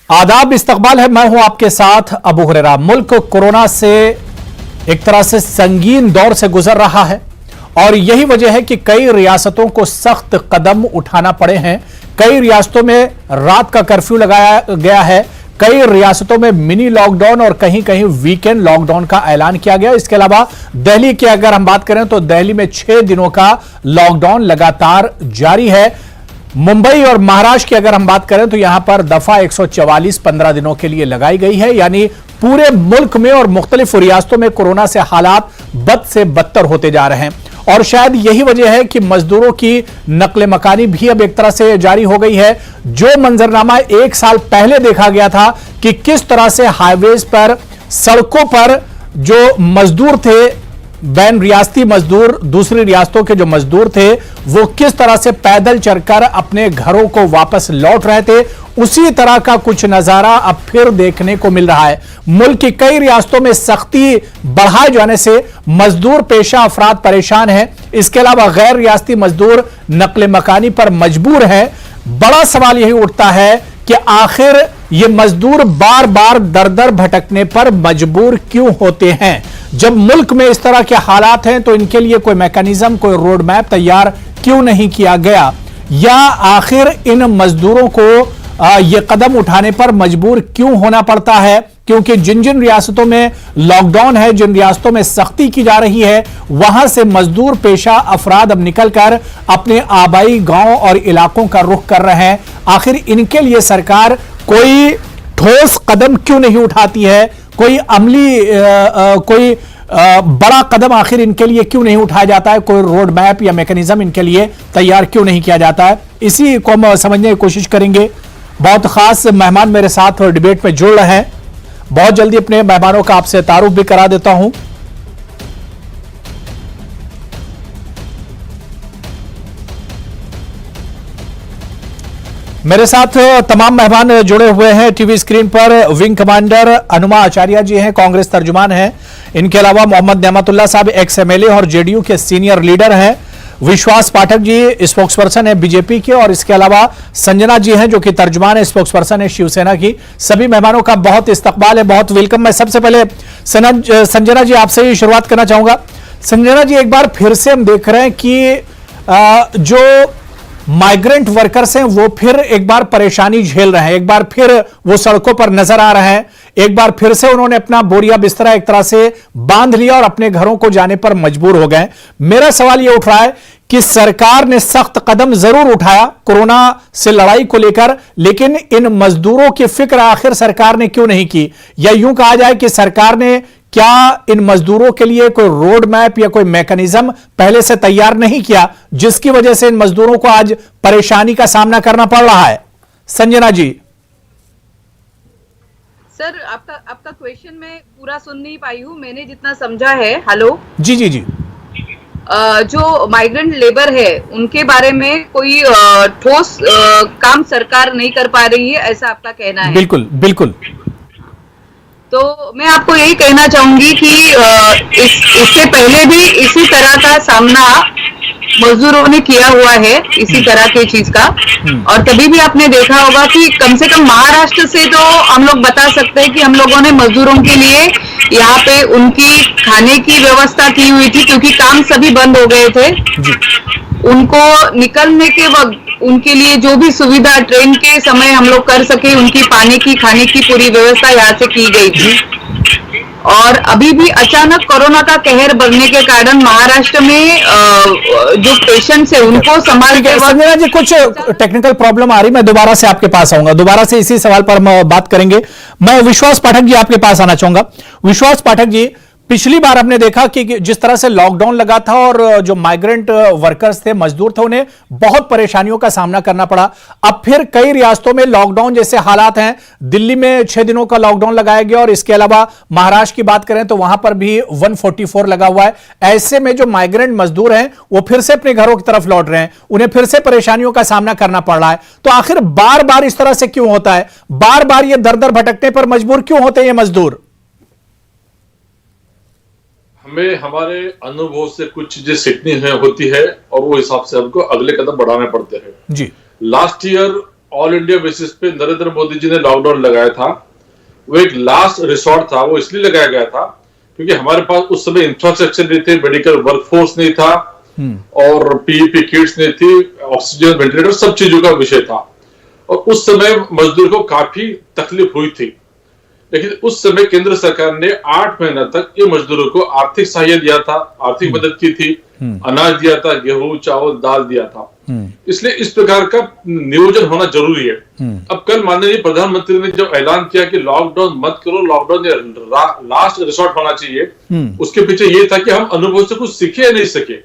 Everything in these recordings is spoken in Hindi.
आदाब, इस्तकबाल है। मैं हूं आपके साथ अबू हुरैरा। मुल्क कोरोना से एक तरह से संगीन दौर से गुजर रहा है और यही वजह है कि कई रियासतों को सख्त कदम उठाना पड़े हैं। कई रियासतों में रात का कर्फ्यू लगाया गया है, कई रियासतों में मिनी लॉकडाउन और कहीं कहीं वीकेंड लॉकडाउन का ऐलान किया गया। इसके अलावा दिल्ली की अगर हम बात करें तो दिल्ली में 6 दिनों का लॉकडाउन लगातार जारी है। मुंबई और महाराष्ट्र की अगर हम बात करें तो यहां पर दफा 144 15 दिनों के लिए लगाई गई है। यानी पूरे मुल्क में और मुख्तलिफ रियासतों में कोरोना से हालात बद से बदतर होते जा रहे हैं और शायद यही वजह है कि मजदूरों की नकले मकानी भी अब एक तरह से जारी हो गई है। जो मंजरनामा 1 साल पहले देखा गया था कि किस तरह से हाईवेज पर, सड़कों पर जो मजदूर थे, बैन रियासती मजदूर, दूसरी रियासतों के जो मजदूर थे, वो किस तरह से पैदल चलकर अपने घरों को वापस लौट रहे थे, उसी तरह का कुछ नजारा अब फिर देखने को मिल रहा है। मुल्क की कई रियासतों में सख्ती बढ़ाए जाने से मजदूर पेशा अफराद परेशान हैं। इसके अलावा गैर रियासती मजदूर नकले मकानी पर मजबूर हैं। बड़ा सवाल यही उठता है कि आखिर ये मजदूर बार बार दर दर भटकने पर मजबूर क्यों होते हैं? जब मुल्क में इस तरह के हालात हैं तो इनके लिए कोई मैकेनिज्म, कोई रोड मैप तैयार क्यों नहीं किया गया? या आखिर इन मजदूरों को ये कदम उठाने पर मजबूर क्यों होना पड़ता है? क्योंकि जिन जिन रियासतों में लॉकडाउन है, जिन रियासतों में सख्ती की जा रही है, वहां से मजदूर पेशा अफराद अब निकलकर अपने आबाई गांव और इलाकों का रुख कर रहे हैं। आखिर इनके लिए सरकार कोई ठोस कदम क्यों नहीं उठाती है? कोई अमली कोई बड़ा कदम आखिर इनके लिए क्यों नहीं उठाया जाता है? कोई रोड मैप या मैकेनिज्म इनके लिए तैयार क्यों नहीं किया जाता है? इसी को हम समझने की कोशिश करेंगे। बहुत खास मेहमान मेरे साथ डिबेट में जुड़ रहे हैं। बहुत जल्दी अपने मेहमानों का आपसे तारुफ भी करा देता हूं। मेरे साथ तमाम मेहमान जुड़े हुए हैं टीवी स्क्रीन पर। विंग कमांडर अनुमा आचार्य जी हैं, कांग्रेस तर्जुमान हैं। इनके अलावा मोहम्मद नेमतुल्लाह साहब एक्स एमएलए और जेडीयू के सीनियर लीडर हैं। विश्वास पाठक जी स्पोक्सपर्सन है बीजेपी के, और इसके अलावा संजना जी हैं जो कि तर्जुमान है, स्पोक्सपर्सन है शिवसेना की। सभी मेहमानों का बहुत इस्तकबाल है, बहुत वेलकम। मैं सबसे पहले संजना जी आपसे ही शुरुआत करना चाहूंगा। संजना जी, एक बार फिर से हम देख रहे हैं कि जो माइग्रेंट वर्कर्स हैं वो फिर एक बार परेशानी झेल रहे हैं, एक बार फिर वो सड़कों पर नजर आ रहे हैं, एक बार फिर से उन्होंने अपना बोरिया बिस्तरा एक तरह से बांध लिया और अपने घरों को जाने पर मजबूर हो गए। मेरा सवाल यह उठ रहा है कि सरकार ने सख्त कदम जरूर उठाया कोरोना से लड़ाई को लेकर, लेकिन इन मजदूरों की फिक्र आखिर सरकार ने क्यों नहीं की? या यूं कहा जाए कि सरकार ने क्या इन मजदूरों के लिए कोई रोड मैप या कोई मैकेनिज्म पहले से तैयार नहीं किया, जिसकी वजह से इन मजदूरों को आज परेशानी का सामना करना पड़ रहा है? संजना जी। सर, आपका क्वेश्चन मैं पूरा सुन नहीं पाई हूँ, मैंने जितना समझा है। हेलो जी जी जी। जो माइग्रेंट लेबर है उनके बारे में कोई ठोस काम सरकार नहीं कर पा रही है, ऐसा आपका कहना है? बिल्कुल बिल्कुल। तो मैं आपको यही कहना चाहूंगी कि इससे पहले भी इसी तरह का सामना मजदूरों ने किया हुआ है, इसी तरह की चीज का। और तभी भी आपने देखा होगा कि कम से कम महाराष्ट्र से तो हम लोग बता सकते हैं कि हम लोगों ने मजदूरों के लिए यहाँ पे उनकी खाने की व्यवस्था की हुई थी, क्योंकि काम सभी बंद हो गए थे। उनको निकलने के वक्त उनके लिए जो भी सुविधा ट्रेन के समय हम लोग कर सके, उनकी पानी की, खाने की पूरी व्यवस्था यहाँ से की गई थी। और अभी भी अचानक कोरोना का कहर बढ़ने के कारण महाराष्ट्र में जो पेशेंट्स है उनको संभालते वक्त संजना जी कुछ टेक्निकल प्रॉब्लम आ रही, मैं दोबारा से आपके पास आऊंगा, दोबारा से इसी सवाल पर हम बात करेंगे। मैं विश्वास पाठक जी आपके पास आना चाहूंगा। विश्वास पाठक जी, पिछली बार हमने देखा कि जिस तरह से लॉकडाउन लगा था और जो माइग्रेंट वर्कर्स थे, मजदूर थे, उन्हें बहुत परेशानियों का सामना करना पड़ा। अब फिर कई रियासतों में लॉकडाउन जैसे हालात हैं। दिल्ली में 6 दिनों का लॉकडाउन लगाया गया और इसके अलावा महाराष्ट्र की बात करें तो वहां पर भी 144 लगा हुआ है। ऐसे में जो माइग्रेंट मजदूर हैं वो फिर से अपने घरों की तरफ लौट रहे हैं, उन्हें फिर से परेशानियों का सामना करना पड़ रहा है। तो आखिर बार बार इस तरह से क्यों होता है? बार बार ये दर दर भटकने पर मजबूर क्यों होते हैं ये मजदूर? हमें हमारे अनुभव से कुछ चीजें सीखनी होती है और वो हिसाब से हमको अगले कदम बढ़ाने पड़ते हैं। जी। Last year all India basis पे नरेंद्र मोदी जी ने लॉकडाउन लगाया था, वो एक लास्ट रिसोर्ट था। वो इसलिए लगाया गया था क्योंकि हमारे पास उस समय इंफ्रास्ट्रक्चर नहीं थे, मेडिकल वर्कफोर्स नहीं था और पीईपी किट्स नहीं थी, ऑक्सीजन, वेंटिलेटर, सब चीजों का विषय था और उस समय मजदूर को काफी तकलीफ हुई थी। लेकिन उस समय केंद्र सरकार ने 8 महीना तक ये मजदूरों को आर्थिक सहायता दिया था, आर्थिक मदद की थी, अनाज दिया था, गेहूं, चावल, दाल दिया था। इसलिए इस प्रकार का नियोजन होना जरूरी है। अब कल माननीय प्रधानमंत्री ने जब ऐलान किया कि लॉकडाउन मत करो, लॉकडाउन लास्ट रिसोर्ट होना चाहिए, उसके पीछे ये था कि हम अनुभव से कुछ सीखे या नहीं सके।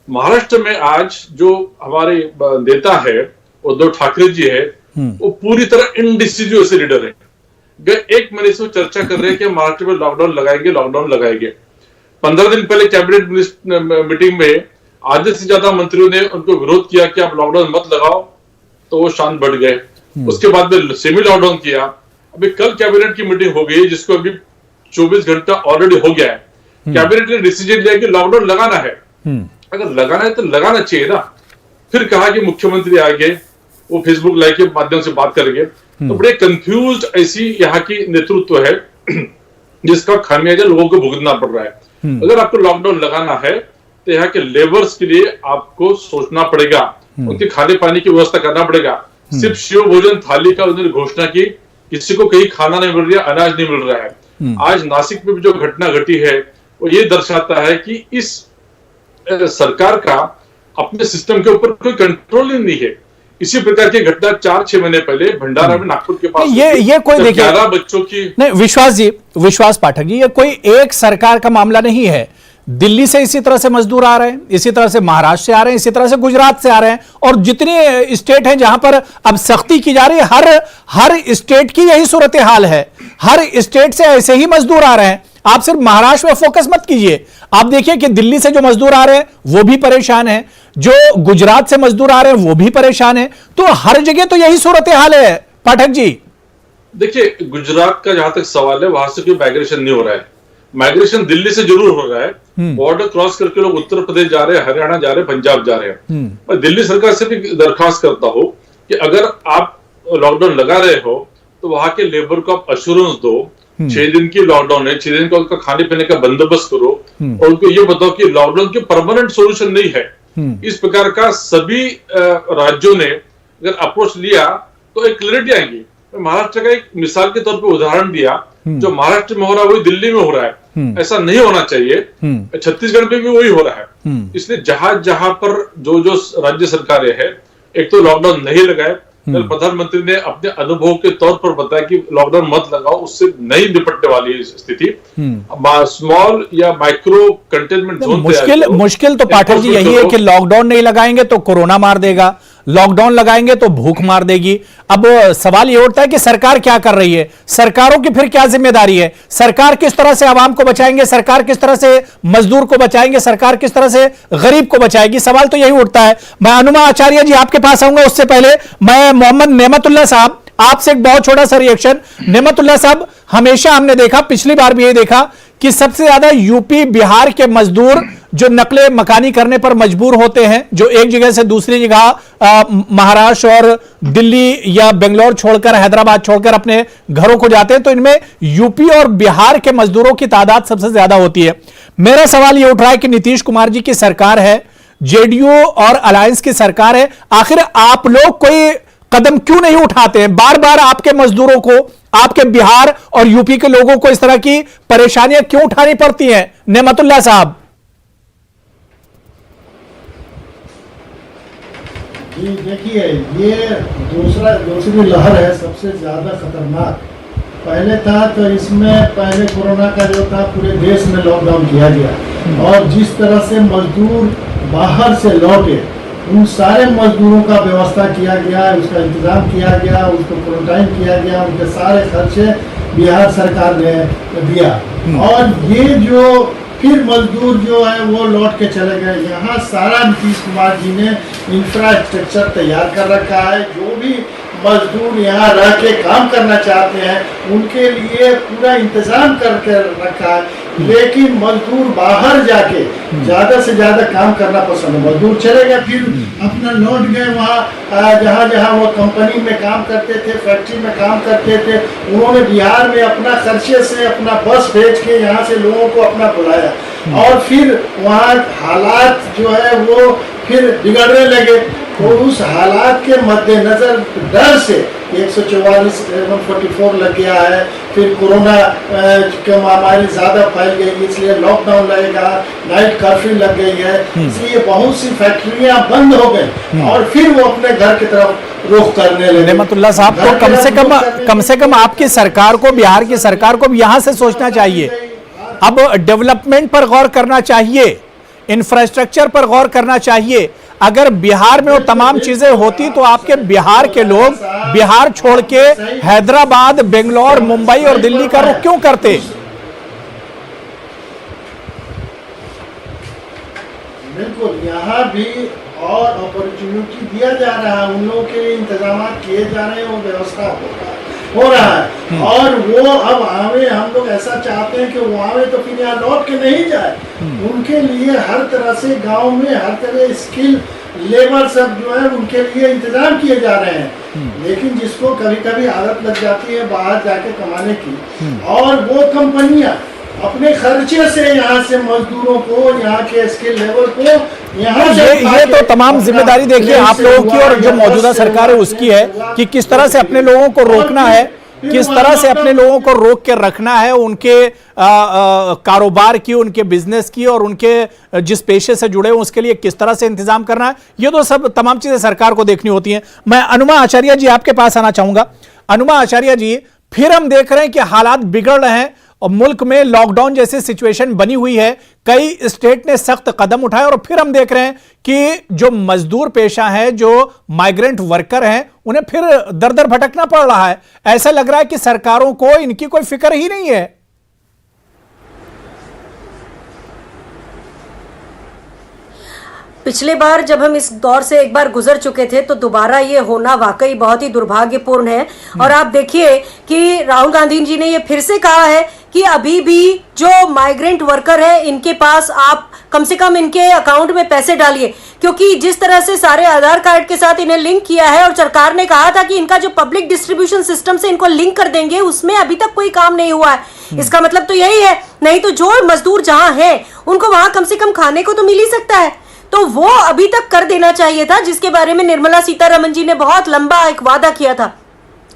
महाराष्ट्र में आज जो हमारे नेता है उद्धव ठाकरे जी है, वो पूरी तरह इनडिसिजिव ऐसे लीडर है। गए 1 महीने से चर्चा कर रहे हैं कि महाराष्ट्र में लॉकडाउन लगाएंगे। 15 दिन पहले कैबिनेट मीटिंग में आधे से ज्यादा मंत्रियों ने उनको विरोध किया कि आप लॉकडाउन मत लगाओ, तो वो शांत बढ़ गए। उसके बाद में सेमी लॉकडाउन किया। अभी कल कैबिनेट की मीटिंग हो गई जिसको अभी 24 घंटा ऑलरेडी हो गया है। कैबिनेट ने डिसीजन लिया कि लॉकडाउन लगाना है। अगर लगाना है तो लगाना चाहिए ना। फिर कहा कि मुख्यमंत्री आगे वो फेसबुक लाइव के माध्यम से बात करेंगे। तो बड़े कंफ्यूज ऐसी यहाँ की नेतृत्व है जिसका खामियाजा लोगों को भुगतना पड़ रहा है। अगर आपको लॉकडाउन लगाना है तो यहाँ के लेबर्स के लिए आपको सोचना पड़ेगा, उनके खाने पानी की व्यवस्था करना पड़ेगा। सिर्फ शिव भोजन थाली का उन्होंने घोषणा की, किसी को कहीं खाना नहीं मिल रहा, अनाज नहीं मिल रहा है। आज नासिक में भी जो घटना घटी है वो ये दर्शाता है कि इस सरकार का अपने सिस्टम के ऊपर कोई कंट्रोल ही नहीं है। इसी प्रकार की घटना 4-6 महीने पहले भंडारा में नागपुर के पास ये कोई देखिए 11 बच्चों की नहीं, विश्वास पाठक जी, ये कोई एक सरकार का मामला नहीं है। दिल्ली से इसी तरह से मजदूर आ रहे हैं, इसी तरह से महाराष्ट्र से आ रहे हैं, इसी तरह से गुजरात से आ रहे हैं और जितनी स्टेट हैं जहां पर अब सख्ती की जा रही है, हर स्टेट की यही सूरत हाल है। हर स्टेट से ऐसे ही मजदूर आ रहे हैं। आप सिर्फ महाराष्ट्र में फोकस मत कीजिए, आप देखिए कि दिल्ली से जो मजदूर आ रहे हैं वो भी परेशान है, जो गुजरात से मजदूर आ रहे हैं वो भी परेशान है। तो हर जगह तो यही सूरत हाल है पाठक जी। देखिए, गुजरात का जहां तक सवाल है वहां से कोई माइग्रेशन नहीं हो रहा है। माइग्रेशन दिल्ली से जरूर हो रहा है। बॉर्डर क्रॉस करके लोग उत्तर प्रदेश जा रहे हैं, हरियाणा जा रहे हैं, पंजाब जा रहे हैं। मैं दिल्ली सरकार से भी दरखास्त करता हूं कि अगर आप लॉकडाउन लगा रहे हो तो वहां के लेबर को आप अश्योरेंस दो। 6 दिन की लॉकडाउन है, 6 दिन का उनका खाने पीने का बंदोबस्त करो और उनको ये बताओ कि लॉकडाउन के परमानेंट सोल्यूशन नहीं है। इस प्रकार का सभी राज्यों ने अगर अप्रोच लिया तो एक क्लैरिटी आएगी। महाराष्ट्र का एक मिसाल के तौर पर उदाहरण दिया, जो महाराष्ट्र में हो रहा है वही दिल्ली में हो रहा है। ऐसा नहीं होना चाहिए। छत्तीसगढ़ में भी वही हो रहा है। इसलिए जहां जहां पर जो जो राज्य सरकारें हैं, एक तो लॉकडाउन नहीं लगाए। कल प्रधानमंत्री ने अपने अनुभव के तौर पर बताया कि लॉकडाउन मत लगाओ, उससे नहीं निपटने वाली स्थिति। स्मॉल या माइक्रो कंटेनमेंट जोन मुश्किल तो पाठक जी यही है कि लॉकडाउन नहीं लगाएंगे तो कोरोना मार देगा, लॉकडाउन लगाएंगे तो भूख मार देगी। अब सवाल ये उठता है कि सरकार क्या कर रही है, सरकारों की फिर क्या जिम्मेदारी है, सरकार किस तरह से आवाम को बचाएंगे, सरकार किस तरह से मजदूर को बचाएंगे, सरकार किस तरह से गरीब को बचाएगी। सवाल तो यही उठता है। मैं अनुमा आचार्य जी आपके पास आऊंगा, उससे पहले मैं मोहम्मद नेमतुल्लाह साहब आपसे एक बहुत छोटा सा रिएक्शन। नेमतुल्लाह साहब, हमेशा हमने देखा, पिछली बार भी यही देखा कि सबसे ज्यादा यूपी बिहार के मजदूर जो नकले मकानी करने पर मजबूर होते हैं, जो एक जगह से दूसरी जगह महाराष्ट्र और दिल्ली या बेंगलोर छोड़कर, हैदराबाद छोड़कर अपने घरों को जाते हैं, तो इनमें यूपी और बिहार के मजदूरों की तादाद सबसे ज्यादा होती है। मेरा सवाल यह उठ रहा है कि नीतीश कुमार जी की सरकार है, जेडीयू और अलायंस की सरकार है, आखिर आप लोग कोई कदम क्यों नहीं उठाते हैं? बार बार आपके मजदूरों को, आपके बिहार और यूपी के लोगों को इस तरह की परेशानियां क्यों उठानी पड़ती हैं? नेमतुल्लाह साहब। जी देखिए, ये दूसरी लहर है सबसे ज्यादा खतरनाक। पहले था तो इसमें पहले कोरोना का जो था पूरे देश में लॉकडाउन किया गया और जिस तरह से मजदूर बाहर से लौटे उन सारे मजदूरों का व्यवस्था किया गया, उसका इंतजाम किया गया, उसको क्वारंटाइन किया गया, उनके सारे खर्चे बिहार सरकार ने दिया। और ये जो फिर मजदूर जो है वो लौट के चले गए। यहाँ सारा नीतीश कुमार जी ने इंफ्रास्ट्रक्चर तैयार कर रखा है। जो भी मजदूर यहाँ रह के काम करना चाहते हैं उनके लिए पूरा इंतजाम करके रखा है, लेकिन मजदूर बाहर जाके ज्यादा से ज्यादा काम करना पसंद है। मजदूर चले गए, फिर अपना लौट गए वहाँ जहाँ जहाँ वो कंपनी में काम करते थे, फैक्ट्री में काम करते थे। उन्होंने बिहार में अपना खर्चे से अपना बस भेज के यहाँ से लोगों को अपना बुलाया, और फिर वहाँ हालात जो है वो फिर बिगड़ने लगे। तो उस हालात के मद्देनजर डर से 144 144 लग गया है, फिर कोरोना की महामारी ज्यादा फैल गई, इसलिए लॉकडाउन लगेगा, नाइट कर्फ्यू लग गई है, इसलिए बहुत सी फैक्ट्रियां बंद हो गई और फिर वो अपने घर की तरफ रुख करने लगे। नेमतुल्लाह साहब, तो कम से कम आपकी सरकार को, बिहार की सरकार को भी यहाँ से सोचना चाहिए। अब डेवलपमेंट पर गौर करना चाहिए, इंफ्रास्ट्रक्चर पर गौर करना चाहिए। अगर बिहार में वो तमाम चीजें होती तो आपके बिहार के लोग बिहार छोड़ के हैदराबाद, बेंगलोर, मुंबई और दिल्ली का रुख क्यों करते? बिल्कुल, यहाँ भी और अपॉर्चुनिटी दिया जा रहा है, उन लोगों के लिए इंतजाम किए जा रहे हैं, वो व्यवस्था हो रहा है। और वो अब आवे, हम लोग ऐसा चाहते हैं कि वो आवे तो फिर यहाँ लौट के नहीं जाए। उनके लिए हर तरह से गांव में हर तरह स्किल लेबर सब जो है उनके लिए इंतजाम किए जा रहे हैं। लेकिन जिसको कभी कभी आदत लग जाती है बाहर जाके कमाने की, और वो कंपनियां अपने खर्चे से यहाँ से मजदूरों को, यहाँ के स्किल लेबर को यहाँ से ये तो तमाम जिम्मेदारी देखिए आप लोगों की और जो मौजूदा सरकार है उसकी है कि किस तरह से अपने लोगों को रोकना है, किस तरह से अपने लोगों को रोक के रखना है, उनके कारोबार की, उनके बिजनेस की और उनके जिस पेशे से जुड़े हुए उसके लिए किस तरह से इंतजाम करना है। ये तो सब तमाम चीजें सरकार को देखनी होती हैं। मैं अनुमा आचार्य जी आपके पास आना चाहूंगा। अनुमा आचार्य जी, फिर हम देख रहे हैं कि हालात बिगड़ रहे हैं और मुल्क में लॉकडाउन जैसी सिचुएशन बनी हुई है, कई स्टेट ने सख्त कदम उठाए और फिर हम देख रहे हैं कि जो मजदूर पेशा है, जो माइग्रेंट वर्कर हैं, उन्हें फिर दर दर भटकना पड़ रहा है। ऐसा लग रहा है कि सरकारों को इनकी कोई फिक्र ही नहीं है। पिछले बार जब हम इस दौर से एक बार गुजर चुके थे तो दोबारा ये होना वाकई बहुत ही दुर्भाग्यपूर्ण है। और आप देखिए कि राहुल गांधी जी ने ये फिर से कहा है कि अभी भी जो माइग्रेंट वर्कर है इनके पास आप कम से कम इनके अकाउंट में पैसे डालिए, क्योंकि जिस तरह से सारे आधार कार्ड के साथ इन्हें लिंक किया है और सरकार ने कहा था कि इनका जो पब्लिक डिस्ट्रीब्यूशन सिस्टम से इनको लिंक कर देंगे, उसमें अभी तक कोई काम नहीं हुआ है। इसका मतलब तो यही है, नहीं तो जो मजदूर जहां है उनको वहां कम से कम खाने को तो मिल ही सकता है, तो वो अभी तक कर देना चाहिए था, जिसके बारे में निर्मला सीतारमण जी ने बहुत लंबा एक वादा किया था।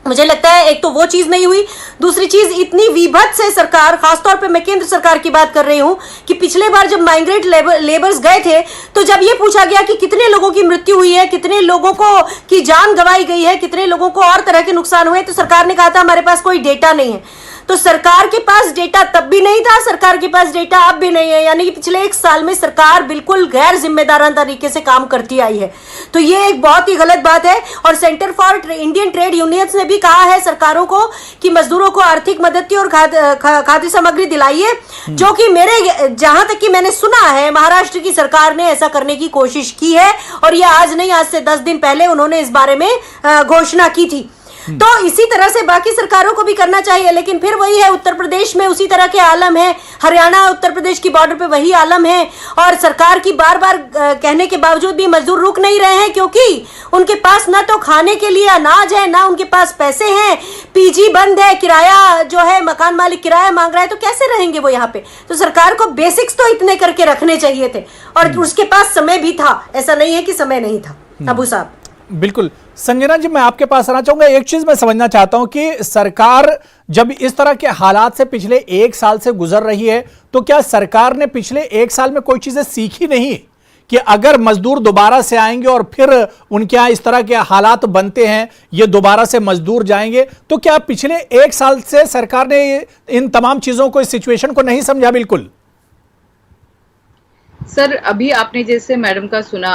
मुझे लगता है एक तो वो चीज नहीं हुई, दूसरी चीज इतनी विभत्स है सरकार, खासतौर पे मैं केंद्र सरकार की बात कर रही हूं, कि पिछले बार जब माइग्रेंट लेबर्स गए थे तो जब ये पूछा गया कि कितने लोगों की मृत्यु हुई है, कितने लोगों को की जान गंवाई गई है, कितने लोगों को और तरह के नुकसान हुए, तो सरकार ने कहा था हमारे पास कोई डेटा नहीं है। तो सरकार के पास डेटा तब भी नहीं था, सरकार के पास डेटा अब भी नहीं है, यानी कि पिछले एक साल में सरकार बिल्कुल गैर जिम्मेदाराना तरीके से काम करती आई है। तो ये एक बहुत ही गलत बात है। और centre for Indian trade unions ने भी कहा है सरकारों को कि मजदूरों को आर्थिक मदद की और खाद्य सामग्री दिलाइए, जो कि मेरे जहां तक कि मैंने सुना है महाराष्ट्र की सरकार ने ऐसा करने की कोशिश की है, और ये आज नहीं, आज से 10 दिन पहले उन्होंने इस बारे में घोषणा की थी। तो इसी तरह से बाकी सरकारों को भी करना चाहिए। लेकिन फिर वही है, उत्तर प्रदेश में उसी तरह के आलम है, हरियाणा उत्तर प्रदेश की बॉर्डर पे वही आलम है, और सरकार की बार बार कहने के बावजूद भी मजदूर रुक नहीं रहे हैं, क्योंकि उनके पास ना तो खाने के लिए अनाज है, ना उनके पास पैसे हैं, पीजी बंद है, किराया जो है मकान मालिक किराया मांग रहा है, तो कैसे रहेंगे वो यहाँ पे। तो सरकार को बेसिक्स तो इतने करके रखने चाहिए थे, और उसके पास समय भी था, ऐसा नहीं है कि समय नहीं था। अबू साहब बिल्कुल। संजना जी, मैं आपके पास आना चाहूंगा। एक चीज मैं समझना चाहता हूं कि सरकार जब इस तरह के हालात से पिछले 1 साल से गुजर रही है, तो क्या सरकार ने पिछले 1 साल में कोई चीजें सीखी नहीं कि अगर मजदूर दोबारा से आएंगे और फिर उनके यहाँ इस तरह के हालात बनते हैं, ये दोबारा से मजदूर जाएंगे, तो क्या पिछले 1 साल से सरकार ने इन तमाम चीजों को, इस सिचुएशन को नहीं समझा? बिल्कुल सर, अभी आपने जैसे मैडम का सुना,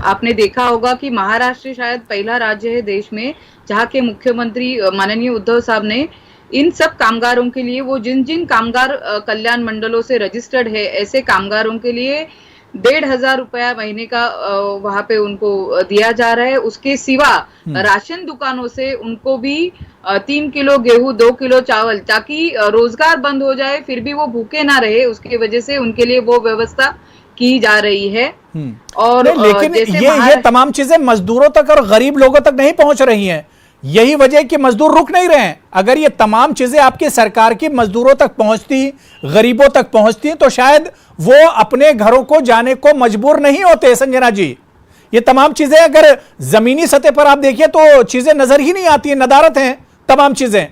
आपने देखा होगा कि महाराष्ट्र शायद पहला राज्य है देश में जहाँ के मुख्यमंत्री माननीय उद्धव साहब ने इन सब कामगारों के लिए, वो जिन जिन कामगार कल्याण मंडलों से रजिस्टर्ड है, ऐसे कामगारों के लिए 1,500 रुपया महीने का वहां पे उनको दिया जा रहा है। उसके सिवा राशन दुकानों से उनको भी 3 किलो गेहूं, 2 किलो चावल, ताकि रोजगार बंद हो जाए फिर भी वो भूखे ना रहे, उसकी वजह से उनके लिए वो व्यवस्था की जा रही है। और लेकिन ये तमाम चीजें मजदूरों तक और गरीब लोगों तक नहीं पहुंच रही हैं। यही वजह है कि मजदूर रुक नहीं रहे हैं। अगर ये तमाम चीजें आपकी सरकार की मजदूरों तक पहुंचती, गरीबों तक पहुंचती, तो शायद वो अपने घरों को जाने को मजबूर नहीं होते। संजना जी, ये तमाम चीजें अगर जमीनी सतह पर आप देखिए तो चीजें नजर ही नहीं आती है, नदारत हैं तमाम चीजें।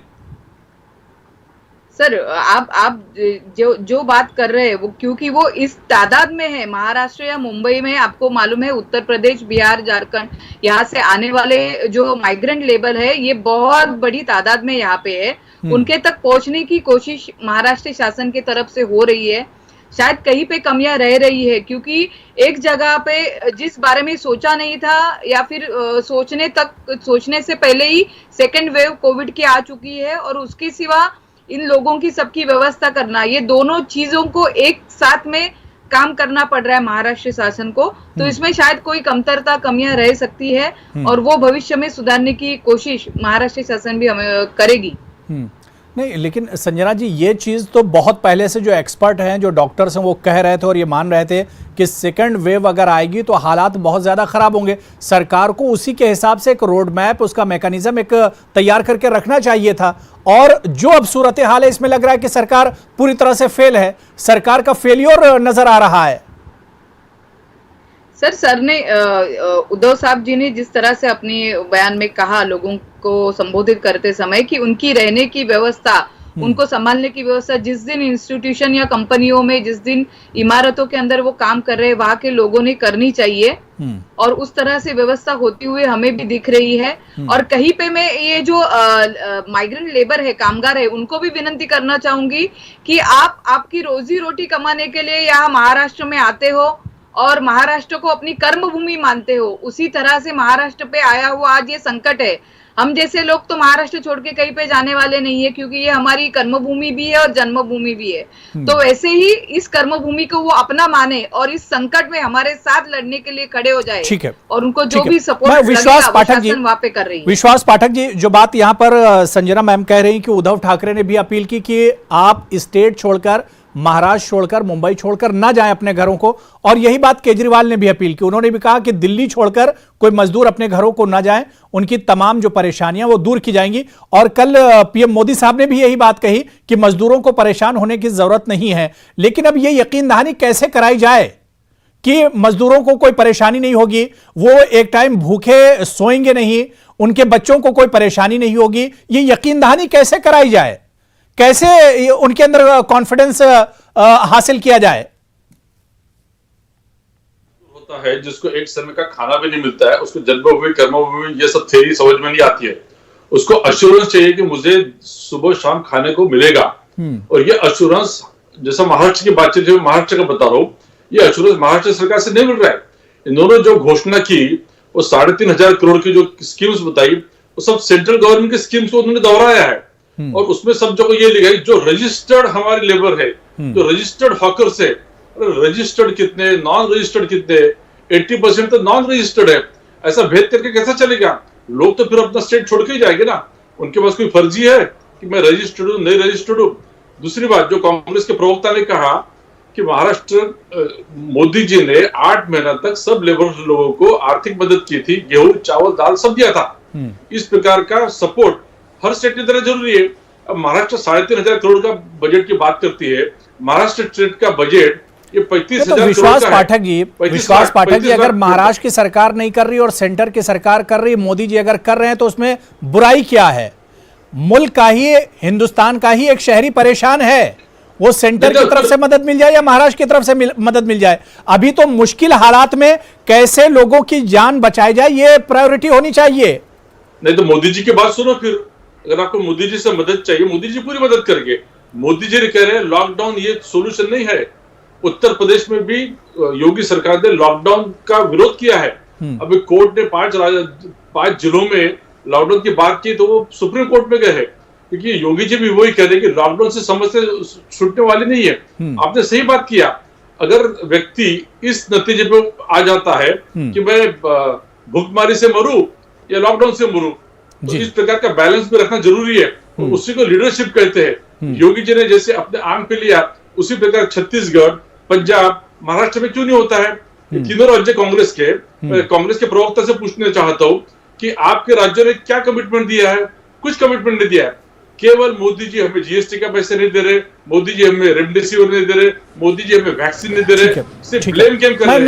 सर, आप जो बात कर रहे हैं वो क्योंकि वो इस तादाद में है। महाराष्ट्र या मुंबई में आपको मालूम है, उत्तर प्रदेश, बिहार, झारखंड, यहाँ से आने वाले जो माइग्रेंट लेबर है ये बहुत बड़ी तादाद में यहाँ पे है। उनके तक पहुंचने की कोशिश महाराष्ट्र शासन की तरफ से हो रही है। शायद कहीं पे कमियां रह रही है, क्योंकि एक जगह पे जिस बारे में सोचा नहीं था या फिर सोचने से पहले ही सेकेंड वेव कोविड की आ चुकी है, और उसके सिवा इन लोगों की सबकी व्यवस्था करना, ये दोनों चीजों को एक साथ में काम करना पड़ रहा है महाराष्ट्र शासन को। तो इसमें शायद कोई कमतरता, कमियां रह सकती है, और वो भविष्य में सुधारने की कोशिश महाराष्ट्र शासन भी हमें करेगी। नहीं, लेकिन संजना जी, ये चीज़ तो बहुत पहले से जो एक्सपर्ट हैं, जो डॉक्टर्स हैं, वो कह रहे थे और ये मान रहे थे कि सेकंड वेव अगर आएगी तो हालात बहुत ज़्यादा ख़राब होंगे। सरकार को उसी के हिसाब से एक रोड मैप, उसका मैकेनिज्म एक तैयार करके रखना चाहिए था। और जो अब सूरत हाल है, इसमें लग रहा है कि सरकार पूरी तरह से फेल है, सरकार का फेलियर नज़र आ रहा है। सर ने उद्धव साहब जी ने जिस तरह से अपने बयान में कहा लोगों को संबोधित करते समय कि उनकी रहने की व्यवस्था, उनको संभालने की व्यवस्था, जिस दिन इंस्टीट्यूशन या कंपनियों में, जिस दिन इमारतों के अंदर वो काम कर रहे हैं, वहां के लोगों ने करनी चाहिए। और उस तरह से व्यवस्था होती हुई हमें भी दिख रही है। और कहीं पे मैं ये जो माइग्रेंट लेबर है, कामगार है, उनको भी विनती करना चाहूंगी कि आप आपकी रोजी रोटी कमाने के लिए यहाँ महाराष्ट्र में आते हो और महाराष्ट्र को अपनी कर्म भूमि मानते हो, उसी तरह से महाराष्ट्र पे आया हुआ आज ये संकट है। हम जैसे लोग तो महाराष्ट्र छोड़ के कहीं पे जाने वाले नहीं है, क्योंकि ये हमारी कर्म भूमि भी है और जन्मभूमि भी है। तो वैसे ही इस कर्म भूमि को वो अपना माने और इस संकट में हमारे साथ लड़ने के लिए खड़े हो जाए। ठीक है, और उनको जो भी सपोर्ट विश्वास पाठक जी वहां पे कर रही है। विश्वास पाठक जी, जो बात यहाँ पर संजना मैम कह रही कि उद्धव ठाकरे ने भी अपील की कि आप स्टेट छोड़कर, महाराष्ट्र छोड़कर, मुंबई छोड़कर ना जाएं अपने घरों को, और यही बात केजरीवाल ने भी अपील की। उन्होंने भी कहा कि दिल्ली छोड़कर कोई मजदूर अपने घरों को ना जाएं, उनकी तमाम जो परेशानियां वो दूर की जाएंगी। और कल पीएम मोदी साहब ने भी यही बात कही कि मजदूरों को परेशान होने की जरूरत नहीं है। लेकिन अब ये यकीन दहानी कैसे कराई जाए कि मजदूरों को कोई परेशानी नहीं होगी, वो एक टाइम भूखे सोएंगे नहीं, उनके बच्चों को कोई परेशानी नहीं होगी, ये यकीन दहानी कैसे कराई जाए, कैसे उनके अंदर कॉन्फिडेंस हासिल किया जाए? होता है जिसको एक समय का खाना भी नहीं मिलता है, उसको जन्मभूमि, कर्मभूमि, ये सब थ्योरी समझ में नहीं आती है। उसको अश्योरेंस चाहिए कि मुझे सुबह शाम खाने को मिलेगा। और ये अश्योरेंस, जैसा महाराष्ट्र की बातचीत है, महाराष्ट्र का बता रहा हूं, ये अश्योरेंस महाराष्ट्र सरकार से नहीं मिल रहा है। इन्होंने जो घोषणा की, वो 3,500 करोड़ की जो स्कीम्स बताई, वो सब सेंट्रल गवर्नमेंट की स्कीम्स को उन्होंने दोहराया है। और उसमें सब जगह ये लिखा है जो रजिस्टर्ड हमारी लेबर है, जो रजिस्टर्ड हॉकर्स है, रजिस्टर्ड कितने, नॉन रजिस्टर्ड कितने, 80% तो नॉन रजिस्टर्ड है। ऐसा भेद करके कैसा चलेगा? लोग तो फिर अपना स्टेट छोड़ के ही जाएंगे ना। उनके पास कोई फर्जी है कि मैं रजिस्टर्ड हूं, नहीं रजिस्टर्ड हूं? दूसरी बात, जो कांग्रेस के प्रवक्ता ने कहा कि महाराष्ट्र मोदी जी ने 8 महीना तक सब लेबर लोगों को आर्थिक मदद की थी, गेहूं, चावल, दाल सब दिया था। इस प्रकार का सपोर्ट हर स्टेट की तरह जरूरी है। अब महाराष्ट्र 3,500 करोड़ का बजट की बात करती है। महाराष्ट्र स्टेट का बजट ये 35,000 विश्वास पाठक जी, अगर महाराष्ट्र की सरकार नहीं कर रही और सेंटर की सरकार कर रही, मोदी जी अगर कर रहे हैं, तो उसमें बुराई क्या है? मुल्क का ही, हिंदुस्तान का ही एक शहरी परेशान है, वो सेंटर की तरफ से मदद मिल जाए या महाराष्ट्र की तरफ से मदद मिल जाए, अभी तो मुश्किल हालात में कैसे लोगों की जान बचाई जाए, ये प्रायोरिटी होनी चाहिए। नहीं तो मोदी जी की बात सुनो फिर। अगर आपको मोदी जी से मदद चाहिए, मोदी जी पूरी मदद करेंगे। मोदी जी कह रहे हैं लॉकडाउन ये सोल्यूशन नहीं है। उत्तर प्रदेश में भी योगी सरकार ने लॉकडाउन का विरोध किया है। अभी कोर्ट ने 5 जिलों में लॉकडाउन की बात की, तो वो सुप्रीम कोर्ट में गए हैं, क्योंकि योगी जी भी वही कह रहे हैं कि लॉकडाउन से समस्या छूटने वाली नहीं है। आपने सही बात किया, अगर व्यक्ति इस नतीजे पे आ जाता है कि मैं भूखमरी से मरूं या लॉकडाउन से मरूं, तो इस प्रकार का बैलेंस में रखना जरूरी है। तो उसी को लीडरशिप कहते हैं। योगी जी ने जैसे अपने आंग पे लिया, उसी प्रकार छत्तीसगढ़, पंजाब, महाराष्ट्र में क्यों नहीं होता है? तीनों राज्य कांग्रेस के प्रवक्ता से पूछना चाहता हूं कि आपके राज्यों ने क्या कमिटमेंट दिया है? कुछ कमिटमेंट नहीं दिया है। केवल मोदी जी हमें जीएसटी का पैसे नहीं दे रहे, मोदी जी हमें रेमडेसिविर नहीं दे रहे, मोदी जी हमें वैक्सीन नहीं दे रहे, सिर्फ ब्लेम गेम कर रहे हैं।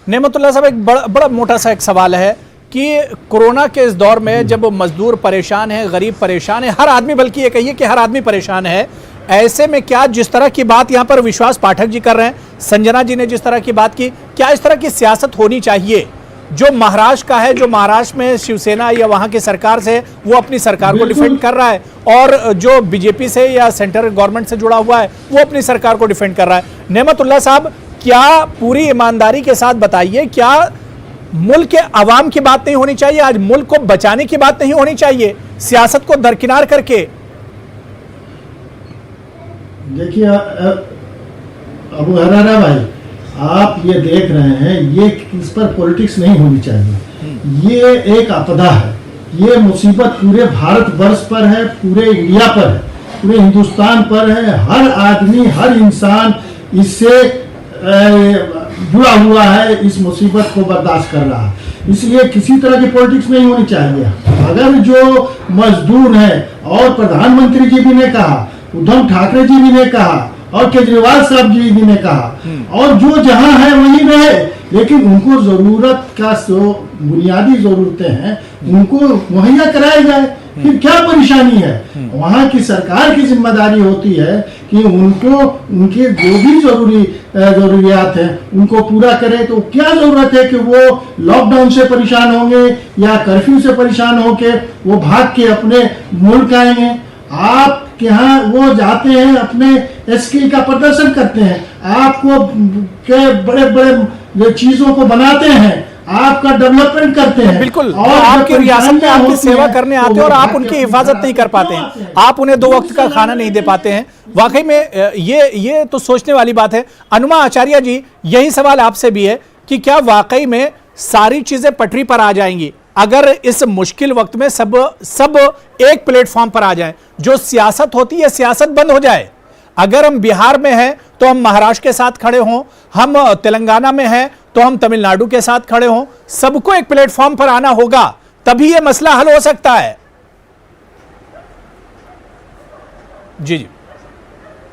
नेमतुल्लाह साहब, एक बड़ा मोटा सा एक सवाल है कि कोरोना के इस दौर में जब मजदूर परेशान है, गरीब परेशान है, हर आदमी, बल्कि ये कहिए कि हर आदमी परेशान है, ऐसे में क्या जिस तरह की बात यहाँ पर विश्वास पाठक जी कर रहे हैं, संजना जी ने जिस तरह की बात की, क्या इस तरह की सियासत होनी चाहिए? जो महाराष्ट्र का है, जो महाराष्ट्र में शिवसेना या वहां की सरकार से, वो अपनी सरकार को डिफेंड कर रहा है, और जो बीजेपी से या सेंट्रल गवर्नमेंट से जुड़ा हुआ है वो अपनी सरकार को डिफेंड कर रहा है। नेमतुल्लाह साहब, क्या पूरी ईमानदारी के साथ बताइए, क्या मुल्क के अवाम की बात नहीं होनी चाहिए? आज मुल्क को बचाने की बात नहीं होनी चाहिए, सियासत को दरकिनार करके? देखिए अबू हरारा भाई, आप ये देख रहे हैं, ये इस पर पॉलिटिक्स नहीं होनी चाहिए। ये एक आपदा है, ये मुसीबत पूरे भारतवर्ष पर है, पूरे इंडिया पर है, पूरे हिंदुस्तान पर है। हर आदमी, हर इंसान इससे जुड़ा हुआ है, इस मुसीबत को बर्दाश्त कर रहा है। इसलिए किसी तरह की पॉलिटिक्स नहीं होनी चाहिए। अगर जो मजदूर हैं, और प्रधानमंत्री जी भी ने कहा, उद्धव ठाकरे जी भी ने कहा, और केजरीवाल साहब जी ने कहा, और जो जहां है वहीं रहे, लेकिन उनको जरूरत का जो बुनियादी जरूरतें हैं उनको मुहैया कराया जाए। फिर क्या परेशानी है? वहां की सरकार की जिम्मेदारी होती है कि उनको उनके जो भी जरूरियात हैं उनको पूरा करे। तो क्या जरूरत है कि वो लॉकडाउन से परेशान होंगे या कर्फ्यू से परेशान होके वो भाग के अपने मुल्क आएंगे? आप यहाँ वो जाते हैं, अपने स्किल का प्रदर्शन करते हैं, आपको के बड़े बड़े चीजों को बनाते हैं, आपका डेवलपमेंट करते हैं, बिल्कुल, और आपकी रियासत में आपकी सेवा करने आते हैं और आप उनकी हिफाजत नहीं कर पाते हैं, आप उन्हें 2 वक्त का खाना नहीं दे पाते हैं। वाकई में ये तो सोचने वाली बात है। अनुमा आचार्य जी, यही सवाल आपसे भी है कि क्या वाकई में सारी चीजें पटरी पर आ जाएंगी अगर इस मुश्किल वक्त में सब एक प्लेटफॉर्म पर आ जाएं? जो सियासत होती है, सियासत बंद हो जाए। अगर हम बिहार में हैं तो हम महाराष्ट्र के साथ खड़े हों, हम तेलंगाना में हैं तो हम तमिलनाडु के साथ खड़े हों, सबको एक प्लेटफॉर्म पर आना होगा, तभी यह मसला हल हो सकता है। जी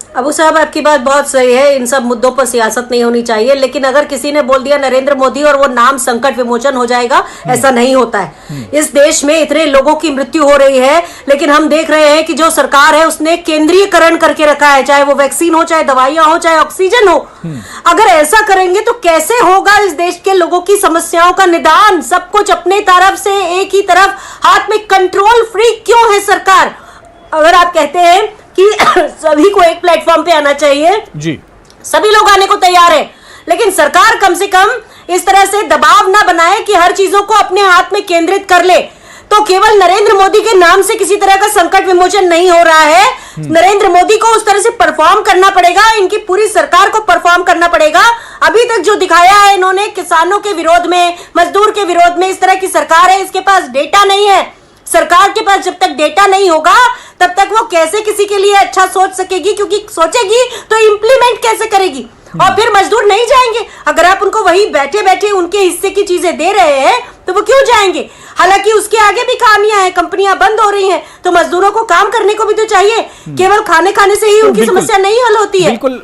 अबू साहब, आपकी बात बहुत सही है, इन सब मुद्दों पर सियासत नहीं होनी चाहिए, लेकिन अगर किसी ने बोल दिया नरेंद्र मोदी और वो नाम संकट विमोचन हो जाएगा, ऐसा नहीं होता है। इस देश में इतने लोगों की मृत्यु हो रही है, लेकिन हम देख रहे हैं कि जो सरकार है उसने केंद्रीयकरण करके रखा है, चाहे वो वैक्सीन हो, चाहे दवाइयां हो, चाहे ऑक्सीजन हो। अगर ऐसा करेंगे तो कैसे होगा इस देश के लोगों की समस्याओं का निदान? सब कुछ अपने तरफ से, एक ही तरफ हाथ में कंट्रोल फ्रीक क्यों है सरकार? अगर आप कहते हैं कि सभी को एक प्लेटफॉर्म पे आना चाहिए जी, सभी लोग आने को तैयार है, लेकिन सरकार कम से कम इस तरह से दबाव ना बनाए कि हर चीजों को अपने हाथ में केंद्रित कर ले। तो केवल नरेंद्र मोदी के नाम से किसी तरह का संकट विमोचन नहीं हो रहा है। नरेंद्र मोदी को उस तरह से परफॉर्म करना पड़ेगा, इनकी पूरी सरकार को परफॉर्म करना पड़ेगा। अभी तक जो दिखाया है इन्होंने किसानों के विरोध में, मजदूर के विरोध में, इस तरह की सरकार है, इसके पास डेटा नहीं है। सरकार के पास जब तक डेटा नहीं होगा तब तक वो कैसे किसी के लिए अच्छा सोच सकेगी, क्योंकि सोचेगी तो इंप्लीमेंट कैसे करेगी? और फिर मजदूर नहीं जाएंगे। अगर आप उनको वहीं बैठे बैठे उनके हिस्से की चीजें दे रहे हैं तो वो क्यों जाएंगे? हालांकि उसके आगे भी खामियां हैं, कंपनियां बंद हो रही हैं, तो मजदूरों को काम करने को भी तो चाहिए। केवल खाने से ही उनकी समस्या नहीं हल होती है। बिल्कुल,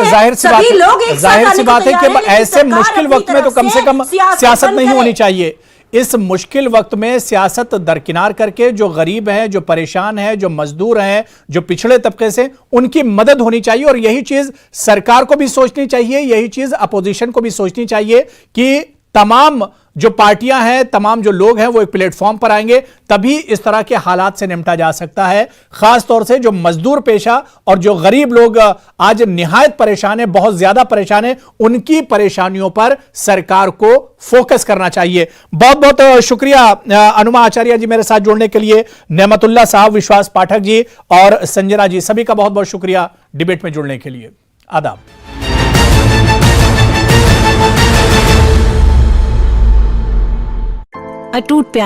जाहिर सी बात है कि ऐसे मुश्किल वक्त में तो कम से कम सियासत नहीं होनी चाहिए। इस मुश्किल वक्त में सियासत दरकिनार करके जो गरीब हैं, जो परेशान हैं, जो मजदूर हैं, जो पिछड़े तबके से, उनकी मदद होनी चाहिए। और यही चीज सरकार को भी सोचनी चाहिए, यही चीज अपोजिशन को भी सोचनी चाहिए कि तमाम जो पार्टियां हैं, तमाम जो लोग हैं, वो एक प्लेटफॉर्म पर आएंगे, तभी इस तरह के हालात से निपटा जा सकता है। खास तौर से जो मजदूर पेशा और जो गरीब लोग आज निहायत परेशान है, बहुत ज्यादा परेशान है, उनकी परेशानियों पर सरकार को फोकस करना चाहिए। बहुत बहुत शुक्रिया अनुमा आचार्य जी मेरे साथ जुड़ने के लिए, नेमतुल्लाह साहब, विश्वास पाठक जी और संजना जी, सभी का बहुत बहुत शुक्रिया डिबेट में जुड़ने के लिए। आदाब। अटूट प्यार